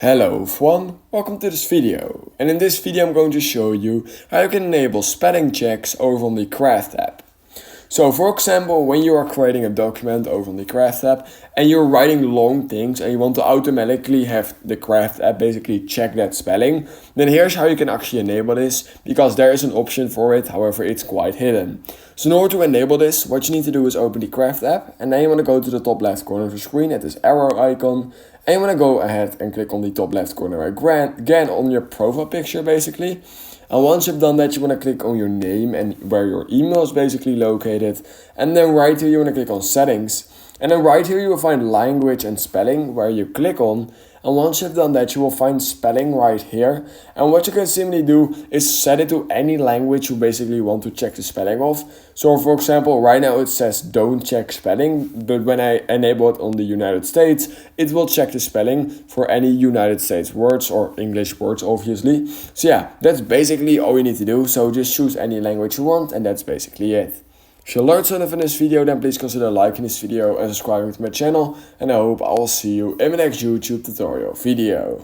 Hello everyone, welcome to this video, and in this video I'm going to show you how you can enable spelling checks over on the Craft app. So for example, when you are creating a document over on the Craft app and you're writing long things and you want to automatically have the Craft app basically check that spelling, then here's how you can actually enable this, because there is an option for it, however it's quite hidden. So in order to enable this, what you need to do is open the Craft app, and then you want to go to the top left corner of the screen at this arrow icon, and you want to go ahead and click on the top left corner again on your profile picture basically. And once you've done that, you want to click on your name and where your email is basically located. And then right here you want to click on settings. And then right here you will find language and spelling where you click on. And once you've done that, you will find spelling right here. And what you can simply do is set it to any language you basically want to check the spelling of. So for example, right now it says don't check spelling, but when I enable it on the United States, it will check the spelling for any United States words or English words, obviously. So yeah, that's basically all you need to do. So just choose any language you want, and that's basically it. If you learned something from this video, then please consider liking this video and subscribing to my channel, and I hope I will see you in my next YouTube tutorial video.